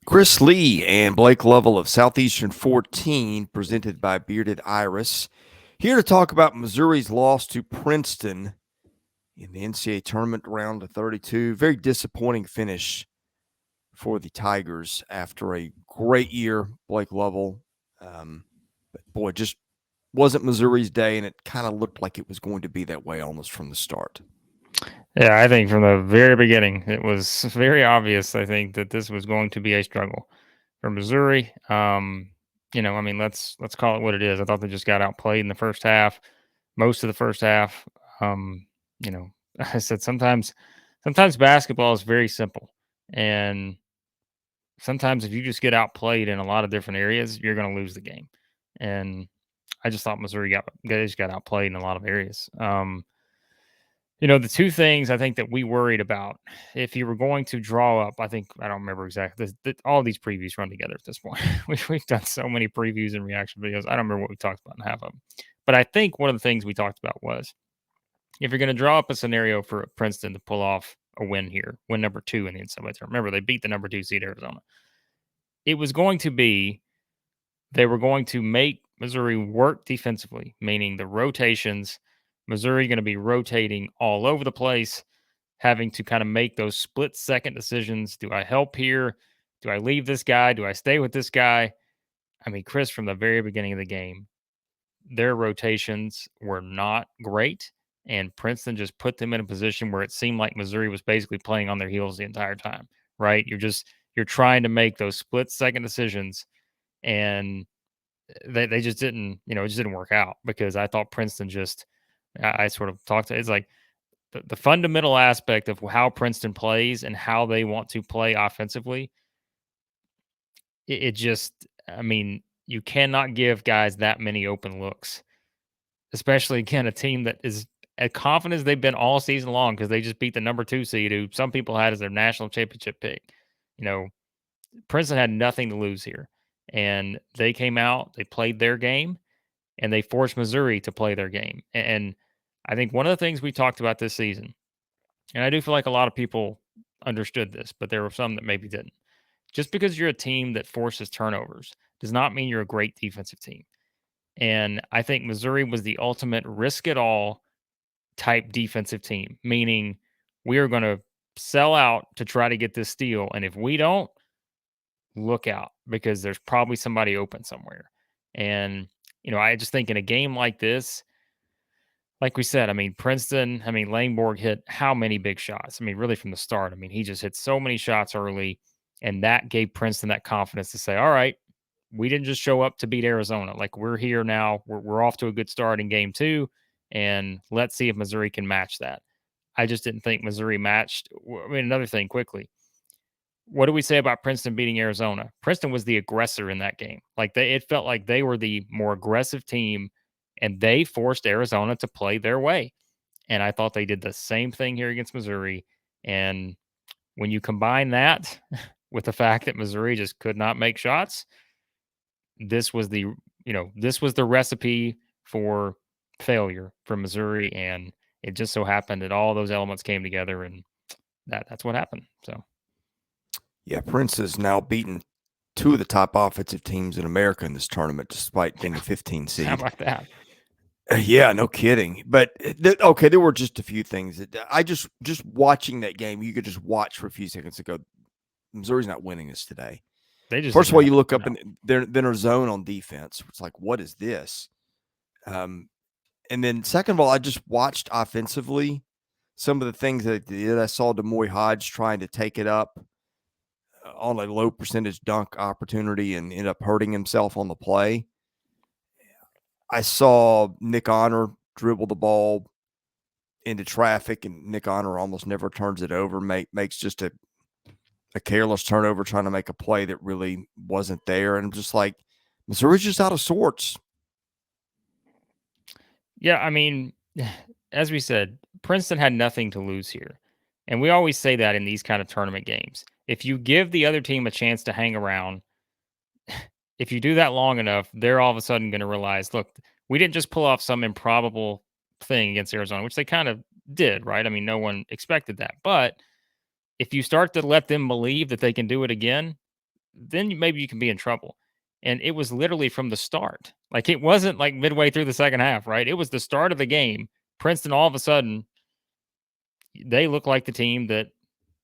Chris Lee and Blake Lovell of Southeastern 14, presented by Bearded Iris, here to talk about Missouri's loss to Princeton in the NCAA tournament round of 32. Very disappointing finish for the Tigers after a great year. Blake Lovell, but boy, just wasn't Missouri's day, and it kind of looked like it was going to be that way almost from the start. Yeah, I think from the very beginning, it was very obvious, I think, that this was going to be a struggle for Missouri. Let's call it what it is. I thought they just got outplayed in the first half, most of the first half. Um, you know, I said sometimes basketball is very simple, and sometimes if you just get outplayed in a lot of different areas, you're going to lose the game. And I just thought Missouri got outplayed in a lot of areas. The two things I think that we worried about, if you were going to draw up, I don't remember exactly. All these previews run together at this point. We've done so many previews and reaction videos. I don't remember what we talked about in half of them. But I think one of the things we talked about was if you're going to draw up a scenario for Princeton to pull off a win here, win number 2 in the NCAA tournament. Remember, they beat the number 2 seed Arizona. It was going to be they were going to make Missouri work defensively, meaning the rotations. Missouri going to be rotating all over the place, having to kind of make those split second decisions. Do I help here? Do I leave this guy? Do I stay with this guy? I mean, Chris, from the very beginning of the game, their rotations were not great. And Princeton just put them in a position where it seemed like Missouri was basically playing on their heels the entire time, right? You're trying to make those split second decisions, and they just didn't, it just didn't work out because I thought Princeton just, I sort of talked to, it's like the fundamental aspect of how Princeton plays and how they want to play offensively. It just, I mean, you cannot give guys that many open looks, especially again, a team that is as confident as they've been all season long because they just beat the number 2 seed who some people had as their national championship pick. You know, Princeton had nothing to lose here. And they came out, they played their game, and they forced Missouri to play their game. And I think one of the things we talked about this season, and I do feel like a lot of people understood this, but there were some that maybe didn't. Just because you're a team that forces turnovers does not mean you're a great defensive team. And I think Missouri was the ultimate risk it all type defensive team, meaning we are going to sell out to try to get this steal. And if we don't, look out because there's probably somebody open somewhere. And, I just think in a game like this, like we said, I mean, Princeton, Langborg hit how many big shots? I mean, really from the start. I mean, he just hit so many shots early, and that gave Princeton that confidence to say, all right, we didn't just show up to beat Arizona. Like, we're here now. We're off to a good start in game 2, and let's see if Missouri can match that. I just didn't think Missouri matched. I mean, another thing quickly. What do we say about Princeton beating Arizona? Princeton was the aggressor in that game. Like it felt like they were the more aggressive team, and they forced Arizona to play their way. And I thought they did the same thing here against Missouri. And when you combine that with the fact that Missouri just could not make shots, this was the recipe for failure for Missouri. And it just so happened that all those elements came together, and that's what happened. So. Yeah, Prince has now beaten two of the top offensive teams in America in this tournament, despite being a 15 seed. How about that? Yeah, no kidding. But okay, there were just a few things that I just watching that game. You could just watch for a few seconds and go, Missouri's not winning this today. They just First of all, you look up no. in their zone on defense. It's like, what is this? And then second of all, I just watched offensively some of the things that they did. I saw Demoy Hodge trying to take it up on a low percentage dunk opportunity and end up hurting himself on the play. I saw Nick Honor dribble the ball into traffic, and Nick Honor almost never turns it over, makes just a careless turnover trying to make a play that really wasn't there. And I'm just like, Missouri's just out of sorts. Yeah, I mean, as we said, Princeton had nothing to lose here. And we always say that in these kind of tournament games. If you give the other team a chance to hang around, if you do that long enough, they're all of a sudden going to realize, look, we didn't just pull off some improbable thing against Arizona, which they kind of did, right? I mean, no one expected that. But if you start to let them believe that they can do it again, then maybe you can be in trouble. And it was literally from the start. Like, it wasn't like midway through the second half, right? It was the start of the game. Princeton, all of a sudden, they look like the team that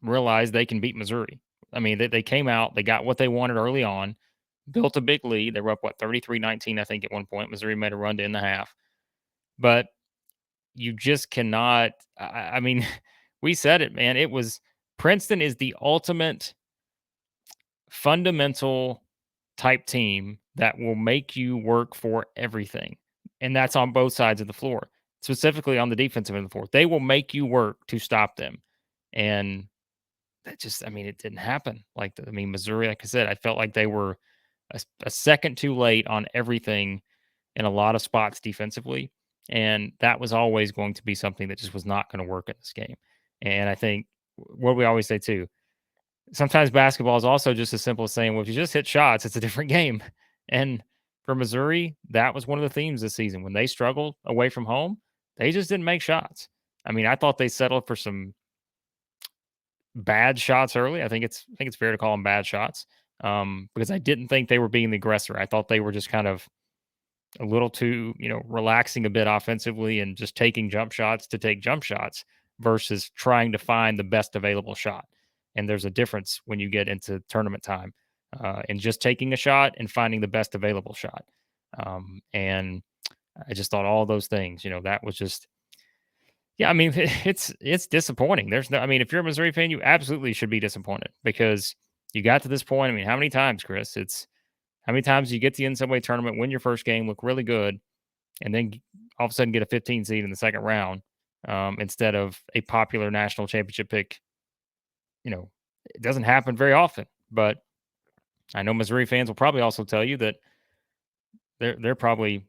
realized they can beat Missouri. I mean, they came out, they got what they wanted early on, built a big lead. They were up, what, 33-19, I think, at one point. Missouri made a run to end the half. But you just cannot. I mean, we said it, man. It was Princeton is the ultimate fundamental type team that will make you work for everything. And that's on both sides of the floor, specifically on the defensive end of the floor. They will make you work to stop them. And that just, I mean, it didn't happen. Like, I mean, Missouri, like I said, I felt like they were a second too late on everything in a lot of spots defensively. And that was always going to be something that just was not going to work in this game. And I think what we always say too, sometimes basketball is also just as simple as saying, well, if you just hit shots, it's a different game. And for Missouri, that was one of the themes this season. When they struggled away from home, they just didn't make shots. I mean, I thought they settled for some bad shots early. I think it's fair to call them bad shots, because I didn't think they were being the aggressor. I thought they were just kind of a little too, relaxing a bit offensively and just taking jump shots to take jump shots versus trying to find the best available shot. And there's a difference when you get into tournament time, in just taking a shot and finding the best available shot. And I just thought all those things, that was just, yeah, I mean, it's disappointing. There's no, I mean, if you're a Missouri fan, you absolutely should be disappointed because you got to this point. I mean, how many times, Chris? It's how many times you get to the NCAA tournament, win your first game, look really good, and then all of a sudden get a 15 seed in the second round, instead of a popular national championship pick. It doesn't happen very often. But I know Missouri fans will probably also tell you that they're probably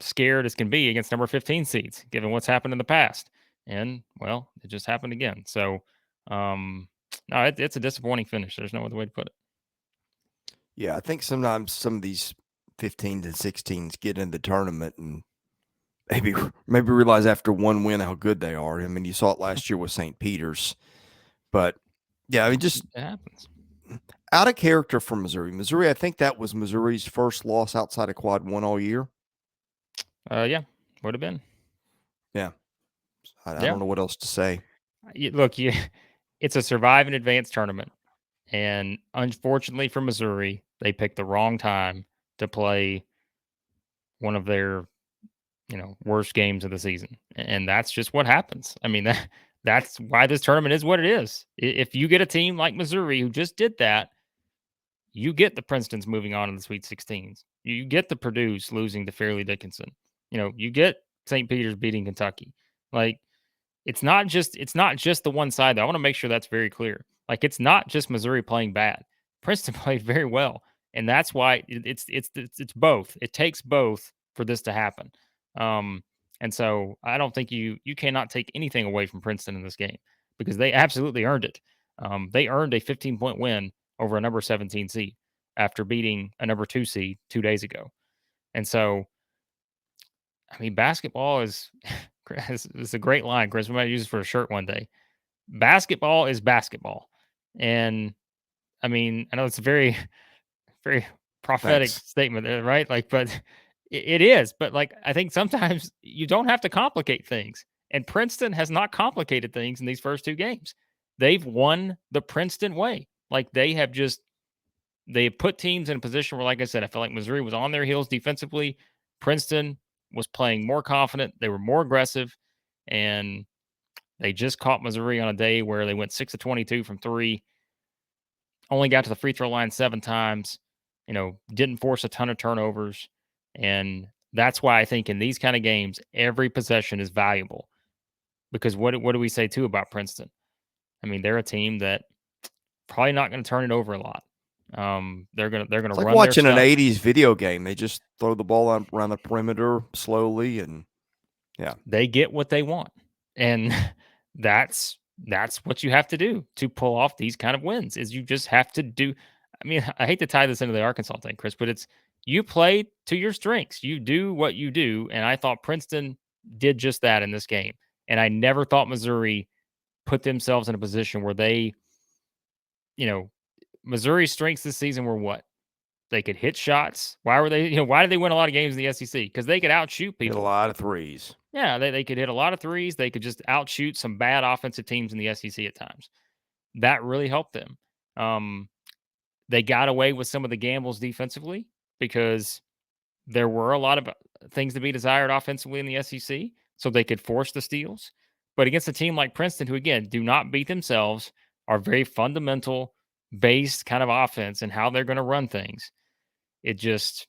scared as can be against number 15 seeds, given what's happened in the past. And, well, it just happened again. So, no, it's a disappointing finish. There's no other way to put it. Yeah, I think sometimes some of these 15s and 16s get in the tournament and maybe realize after one win how good they are. I mean, you saw it last year with St. Peter's. But, yeah, I mean, just It happens. out of character for Missouri. Missouri, I think that was Missouri's first loss outside of Quad 1 all year. Yeah, would have been. Yeah. I Yeah. don't know what else to say. Look, it's a survive and advance tournament. And unfortunately for Missouri, they picked the wrong time to play one of their, worst games of the season. And that's just what happens. I mean, that's why this tournament is what it is. If you get a team like Missouri who just did that, you get the Princetons moving on in the Sweet 16s. You get the Purdue's losing to Fairleigh Dickinson. You get St. Peter's beating Kentucky. Like, it's not just the one side, though. I want to make sure that's very clear. Like, it's not just Missouri playing bad. Princeton played very well, and that's why it's both. It takes both for this to happen. And so I don't think you cannot take anything away from Princeton in this game because they absolutely earned it. They earned a 15-point win over a number 17 seed after beating a number 2 seed 2 days ago. And so, I mean, basketball is it's a great line, Chris. We might use it for a shirt one day. Basketball is basketball. And I mean, I know it's a very, very prophetic Thanks. statement, right? Like, but it is. But like, I think sometimes you don't have to complicate things. And Princeton has not complicated things in these first two games. They've won the Princeton way. Like, they have put teams in a position where, like I said, I feel like Missouri was on their heels defensively. Princeton was playing more confident. They were more aggressive. And they just caught Missouri on a day where they went 6 of 22 from three, only got to the free throw line 7 times, didn't force a ton of turnovers. And that's why I think in these kind of games, every possession is valuable. Because what do we say, too, about Princeton? I mean, they're a team that probably not going to turn it over a lot. They're gonna It's run like watching their an stuff. 80s video game. They just throw the ball around the perimeter slowly, and yeah, They get what they want, and that's what you have to do to pull off these kind of wins. Is you just have to do. I mean, I hate to tie this into the Arkansas thing, Chris, but it's you play to your strengths. You do what you do, and I thought Princeton did just that in this game. And I never thought Missouri put themselves in a position where they, Missouri's strengths this season were what? They could hit shots. Why were they? Why did they win a lot of games in the SEC? Because they could outshoot Hit a people. lot of threes. Yeah, they could hit a lot of threes. They could just outshoot some bad offensive teams in the SEC at times. That really helped them. They got away with some of the gambles defensively because there were a lot of things to be desired offensively in the SEC, so they could force the steals. But against a team like Princeton, who again do not beat themselves, are very fundamental based kind of offense and how they're going to run things. It just,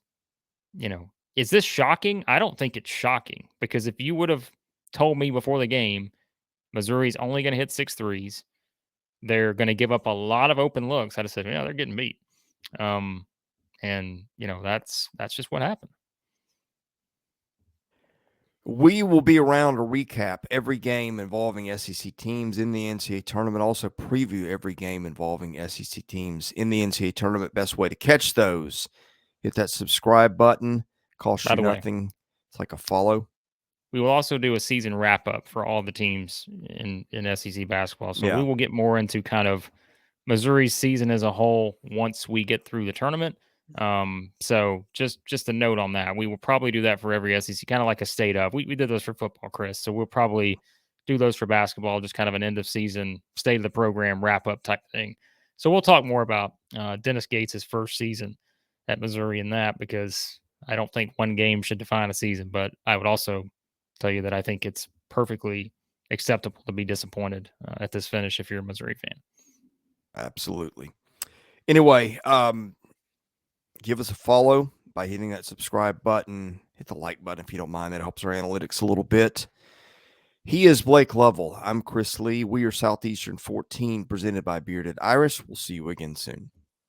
is this shocking? I don't think it's shocking because if you would have told me before the game, Missouri's only going to hit 6 threes, they're going to give up a lot of open looks, I'd have said, yeah, they're getting beat. And that's just what happened. We will be around to recap every game involving SEC teams in the NCAA tournament, also preview every game involving SEC teams in the NCAA tournament. Best way to catch those, hit that subscribe button, costs you nothing. It's like a follow. We will also do a season wrap up for all the teams in SEC basketball. So we will get more into kind of Missouri's season as a whole once we get through the tournament. So just a note on that. We will probably do that for every SEC, kind of like a state of. We did those for football, Chris. So we'll probably do those for basketball, just kind of an end of season, state of the program wrap up type thing. So we'll talk more about Dennis Gates' first season at Missouri in that, because I don't think one game should define a season, but I would also tell you that I think it's perfectly acceptable to be disappointed at this finish if you're a Missouri fan. Absolutely. Anyway, give us a follow by hitting that subscribe button. Hit the like button if you don't mind. That helps our analytics a little bit. He is Blake Lovell. I'm Chris Lee. We are Southeastern 14, presented by Bearded Iris. We'll see you again soon.